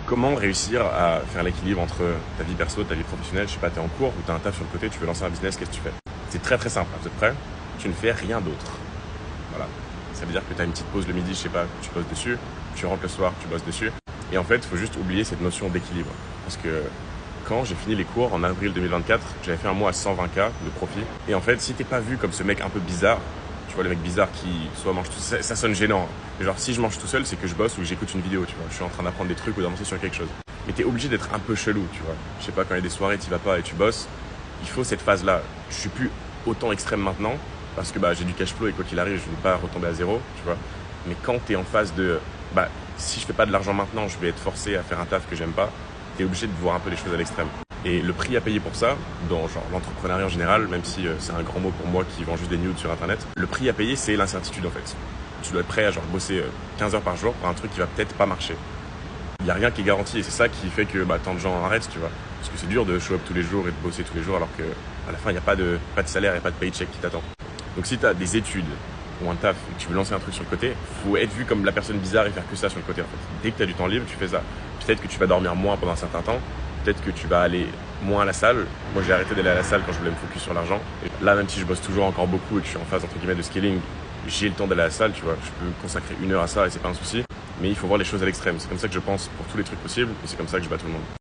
Comment réussir à faire l'équilibre entre ta vie perso, ta vie professionnelle? Je sais pas, t'es en cours ou t'as un taf sur le côté, tu veux lancer un business, qu'est-ce que tu fais? C'est très très simple, vous êtes prêts? Tu ne fais rien d'autre. Voilà. Ça veut dire que tu as une petite pause le midi, je sais pas, tu bosses dessus, tu rentres le soir, tu bosses dessus. Et en fait, il faut juste oublier cette notion d'équilibre. Parce que quand j'ai fini les cours en avril 2024, j'avais fait un mois à 120K de profit. Et en fait, si t'es pas vu comme ce mec un peu bizarre, tu vois, le mec bizarre qui soit mange tout seul, ça sonne gênant. Mais genre, si je mange tout seul, c'est que je bosse ou que j'écoute une vidéo, tu vois. Je suis en train d'apprendre des trucs ou d'avancer sur quelque chose. Mais t'es obligé d'être un peu chelou, tu vois. Je sais pas, quand il y a des soirées, t'y vas pas et tu bosses, il faut cette phase-là. Je suis plus autant extrême maintenant parce que j'ai du cash flow et quoi qu'il arrive, je ne vais pas retomber à zéro, tu vois. Mais quand t'es en phase de, si je fais pas de l'argent maintenant, je vais être forcé à faire un taf que j'aime pas, t'es obligé de voir un peu les choses à l'extrême. Et le prix à payer pour ça, dans genre l'entrepreneuriat en général, même si c'est un grand mot pour moi qui vend juste des nudes sur internet, le prix à payer c'est l'incertitude en fait. Tu dois être prêt à genre bosser 15 heures par jour pour un truc qui va peut-être pas marcher. Il n'y a rien qui est garanti et c'est ça qui fait que tant de gens arrêtent, tu vois. Parce que c'est dur de show up tous les jours et de bosser tous les jours alors que à la fin il n'y a pas de salaire, il n'y a pas de paycheck qui t'attend. Donc si tu as des études ou un taf et que tu veux lancer un truc sur le côté, faut être vu comme la personne bizarre et faire que ça sur le côté en fait. Dès que tu as du temps libre, tu fais ça. Peut-être que tu vas dormir moins pendant un certain temps, peut-être que tu vas aller moins à la salle. Moi j'ai arrêté d'aller à la salle quand je voulais me focus sur l'argent. Et là même si je bosse toujours encore beaucoup et que je suis en phase entre guillemets de scaling, j'ai le temps d'aller à la salle, tu vois. Je peux consacrer 1 heure à ça et c'est pas un souci. Mais il faut voir les choses à l'extrême. C'est comme ça que je pense pour tous les trucs possibles et c'est comme ça que je bats tout le monde.